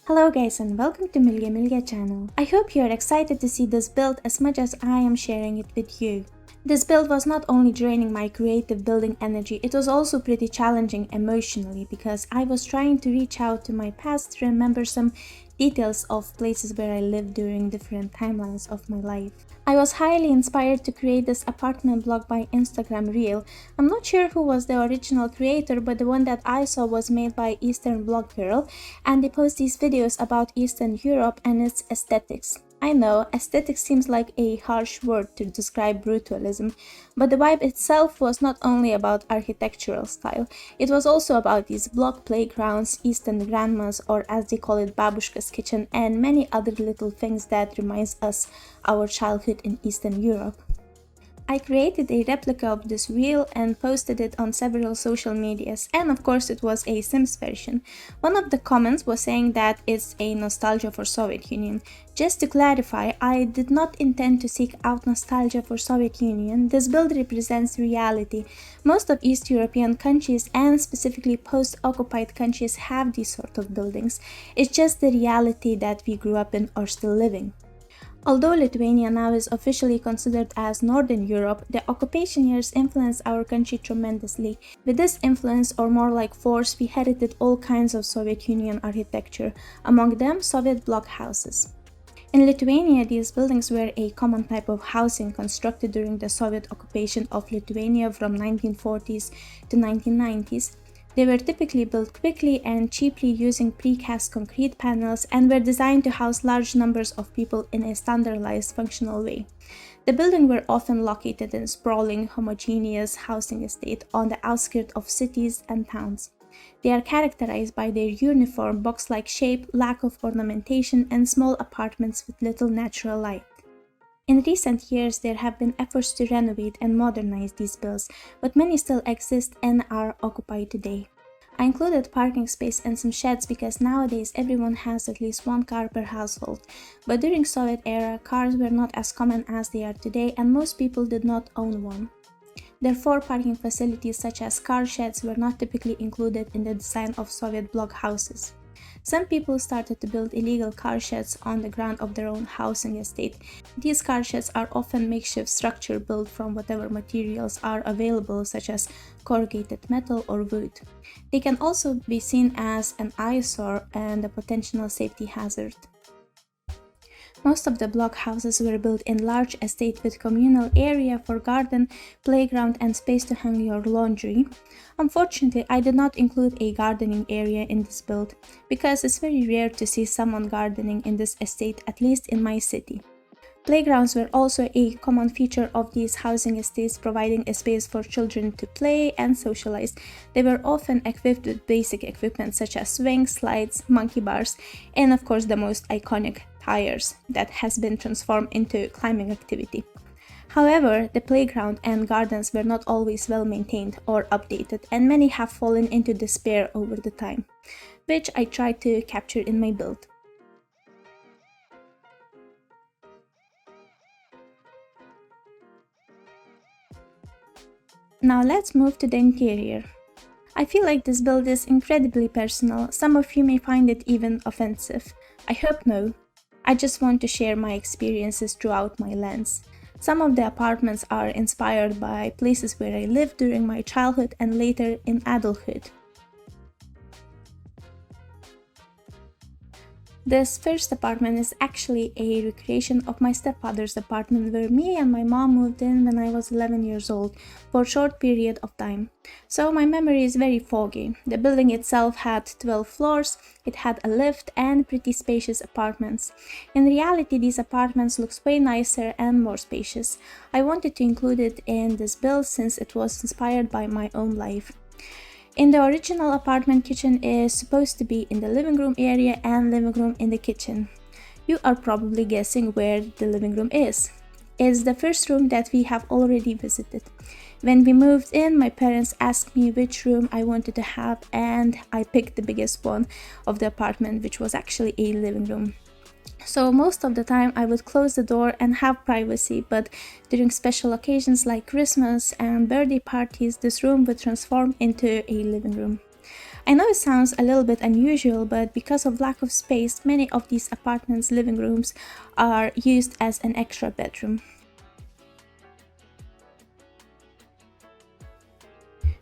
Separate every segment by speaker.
Speaker 1: Hello guys and welcome to milgemilge channel. I hope you are excited to see this build as much as I am sharing it with you. This build was not only draining my creative building energy, it was also pretty challenging emotionally because I was trying to reach out to my past to remember some details of places where I lived during different timelines of my life. I was highly inspired to create this apartment blog by Instagram Reel. I'm not sure who was the original creator, but the one that I saw was made by Eastern Blog Girl, and they post these videos about Eastern Europe and its aesthetics. I know, aesthetic seems like a harsh word to describe brutalism, but the vibe itself was not only about architectural style, it was also about these block playgrounds, Eastern grandmas, or as they call it, babushka's kitchen, and many other little things that reminds us our childhood in Eastern Europe. I created a replica of this reel and posted it on several social medias, and of course it was a Sims version. One of the comments was saying that it's a nostalgia for Soviet Union. Just to clarify, I did not intend to seek out nostalgia for Soviet Union. This build represents reality. Most of East European countries and specifically post-occupied countries have these sort of buildings. It's just the reality that we grew up in or still living. Although Lithuania now is officially considered as Northern Europe, the occupation years influenced our country tremendously. With this influence, or more like force, we inherited all kinds of Soviet Union architecture, among them Soviet block houses. In Lithuania, these buildings were a common type of housing constructed during the Soviet occupation of Lithuania from 1940s to 1990s. They were typically built quickly and cheaply using precast concrete panels and were designed to house large numbers of people in a standardized functional way. The buildings were often located in sprawling, homogeneous housing estate on the outskirts of cities and towns. They are characterized by their uniform box-like shape, lack of ornamentation, and small apartments with little natural light. In recent years, there have been efforts to renovate and modernize these builds, but many still exist and are occupied today. I included parking space and some sheds because nowadays everyone has at least one car per household, but during Soviet era, cars were not as common as they are today and most people did not own one. Therefore, parking facilities such as car sheds were not typically included in the design of Soviet block houses. Some people started to build illegal car sheds on the ground of their own housing estate. These car sheds are often makeshift structure built from whatever materials are available, such as corrugated metal or wood. They can also be seen as an eyesore and a potential safety hazard. Most of the block houses were built in large estates with communal area for garden, playground, and space to hang your laundry. Unfortunately, I did not include a gardening area in this build because it's very rare to see someone gardening in this estate, at least in my city. Playgrounds were also a common feature of these housing estates, providing a space for children to play and socialize. They were often equipped with basic equipment such as swings, slides, monkey bars, and of course the most iconic tires that has been transformed into climbing activity. However, the playground and gardens were not always well maintained or updated, and many have fallen into despair over the time, which I tried to capture in my build. Now let's move to the interior. I feel like this build is incredibly personal. Some of you may find it even offensive. I hope no. I just want to share my experiences throughout my lens. Some of the apartments are inspired by places where I lived during my childhood and later in adulthood. This first apartment is actually a recreation of my stepfather's apartment where me and my mom moved in when I was 11 years old for a short period of time. So my memory is very foggy. The building itself had 12 floors, it had a lift and pretty spacious apartments. In reality, these apartments look way nicer and more spacious. I wanted to include it in this build since it was inspired by my own life. In the original apartment, kitchen is supposed to be in the living room area and living room in the kitchen. You are probably guessing where the living room is. It's the first room that we have already visited. When we moved in, my parents asked me which room I wanted to have and I picked the biggest one of the apartment, which was actually a living room. So most of the time I would close the door and have privacy, but during special occasions like Christmas and birthday parties, this room would transform into a living room. I know it sounds a little bit unusual, but because of lack of space, many of these apartments' living rooms are used as an extra bedroom.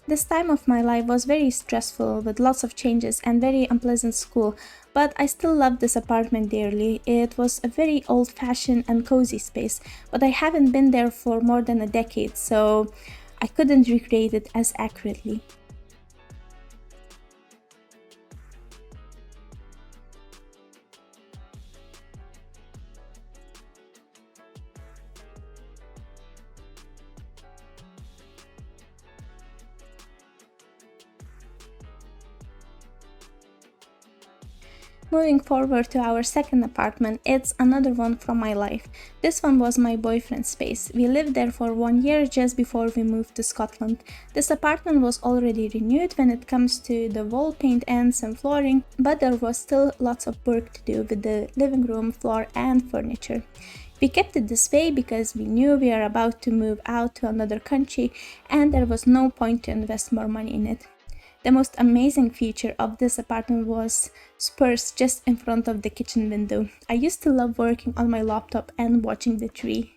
Speaker 1: This time of my life was very stressful with lots of changes and very unpleasant school, but I still love this apartment dearly. It was a very old-fashioned and cozy space, but I haven't been there for more than a decade, so I couldn't recreate it as accurately. Moving forward to our second apartment, it's another one from my life. This one was my boyfriend's space. We lived there for 1 year just before we moved to Scotland. This apartment was already renewed when it comes to the wall paint and some flooring, but there was still lots of work to do with the living room, floor and furniture. We kept it this way because we knew we are about to move out to another country and there was no point to invest more money in it. The most amazing feature of this apartment was Spurs just in front of the kitchen window. I used to love working on my laptop and watching the tree.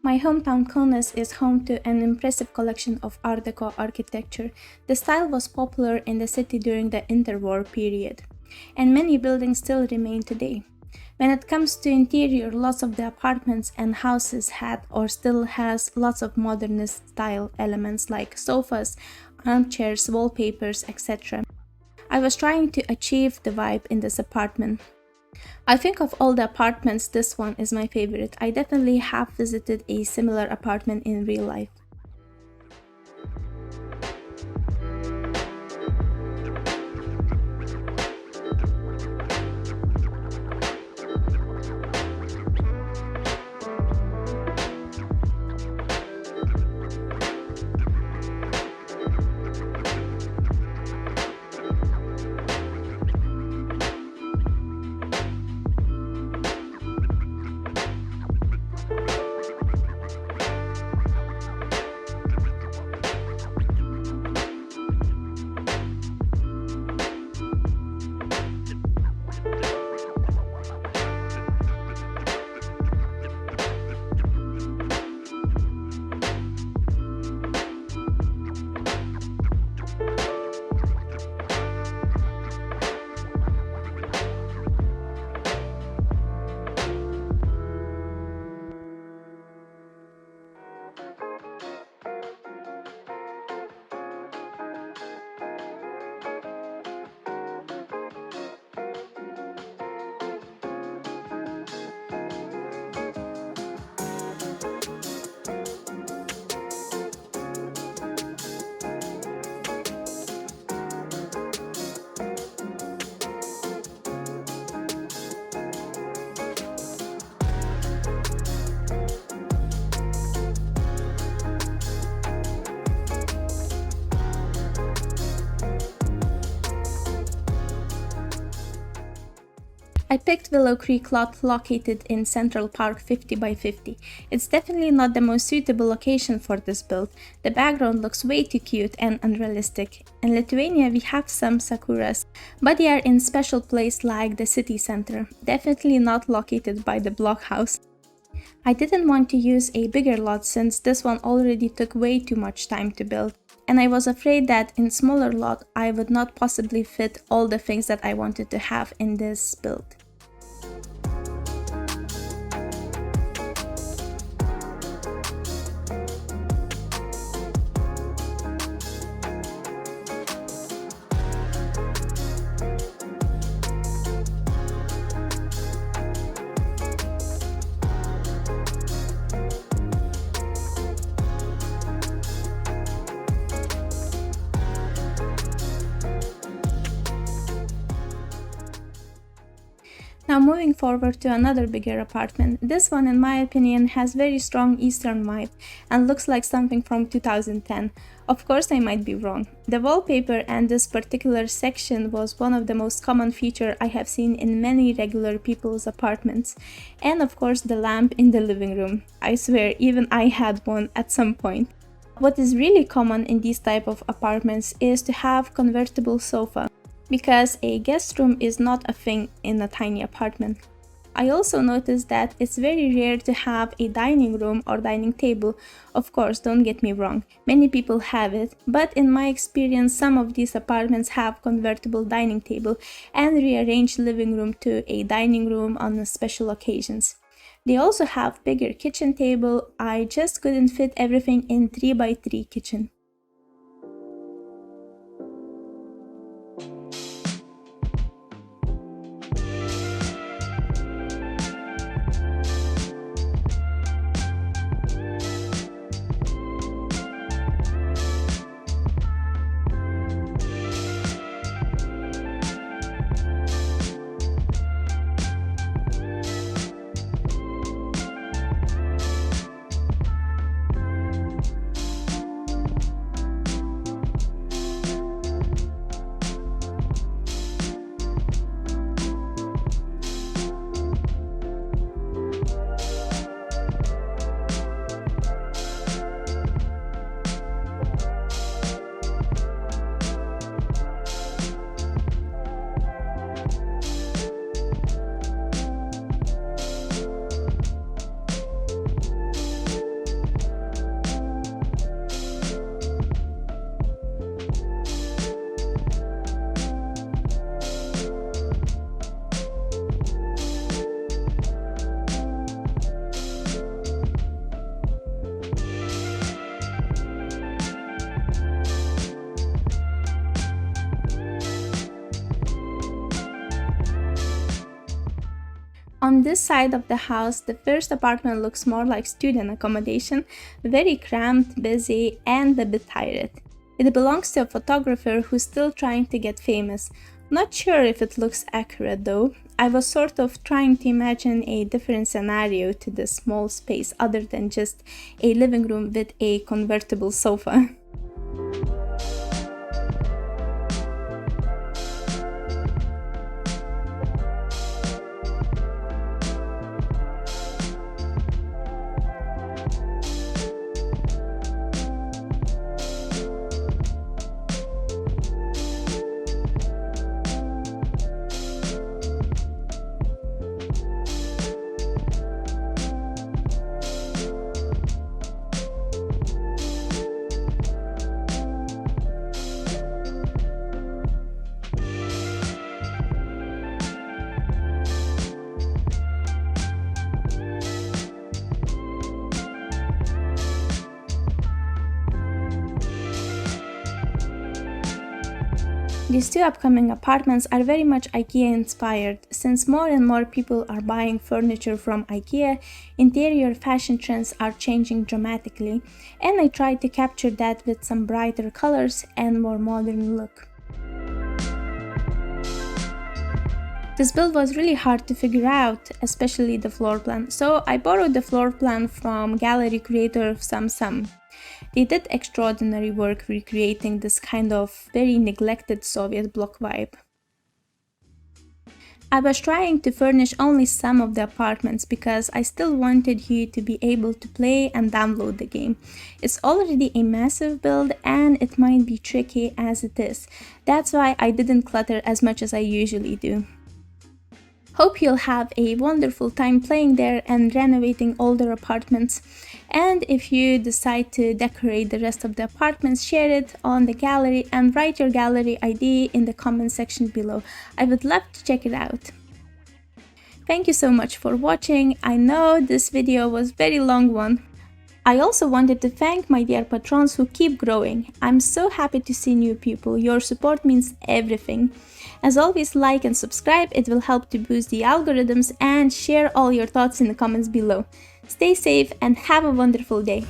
Speaker 1: My hometown Kaunas is home to an impressive collection of Art Deco architecture. The style was popular in the city during the interwar period, and many buildings still remain today. When it comes to interior, lots of the apartments and houses had or still has lots of modernist style elements like sofas, armchairs, wallpapers, etc. I was trying to achieve the vibe in this apartment. I think of all the apartments, this one is my favorite. I definitely have visited a similar apartment in real life. I picked Willow Creek lot located in Central Park 50 by 50. It's definitely not the most suitable location for this build. The background looks way too cute and unrealistic. In Lithuania we have some sakuras, but they are in special place like the city center, definitely not located by the blockhouse. I didn't want to use a bigger lot since this one already took way too much time to build, and I was afraid that in smaller lot I would not possibly fit all the things that I wanted to have in this build. Now moving forward to another bigger apartment. This one in my opinion has very strong Eastern vibe and looks like something from 2010. Of course I might be wrong. The wallpaper and this particular section was one of the most common features I have seen in many regular people's apartments. And of course the lamp in the living room. I swear even I had one at some point. What is really common in these type of apartments is to have convertible sofa, because a guest room is not a thing in a tiny apartment. I also noticed that it's very rare to have a dining room or dining table. Of course, don't get me wrong, many people have it, but in my experience some of these apartments have convertible dining table and rearrange living room to a dining room on special occasions. They also have bigger kitchen table. I just couldn't fit everything in 3x3 kitchen. On this side of the house, the first apartment looks more like student accommodation, very cramped, busy, and a bit tired. It belongs to a photographer who's still trying to get famous. Not sure if it looks accurate though. I was sort of trying to imagine a different scenario to this small space other than just a living room with a convertible sofa. These two upcoming apartments are very much IKEA inspired. Since more and more people are buying furniture from IKEA, interior fashion trends are changing dramatically, and I tried to capture that with some brighter colors and more modern look. This build was really hard to figure out, especially the floor plan, so I borrowed the floor plan from gallery creator somewhsome. They did extraordinary work recreating this kind of very neglected Soviet bloc vibe. I was trying to furnish only some of the apartments because I still wanted you to be able to play and download the game. It's already a massive build and it might be tricky as it is. That's why I didn't clutter as much as I usually do. Hope you'll have a wonderful time playing there and renovating older apartments. And if you decide to decorate the rest of the apartments, share it on the gallery and write your gallery ID in the comment section below. I would love to check it out. Thank you so much for watching. I know this video was a very long one. I also wanted to thank my dear patrons who keep growing. I'm so happy to see new people. Your support means everything. As always, like and subscribe, it will help to boost the algorithms, and share all your thoughts in the comments below. Stay safe and have a wonderful day.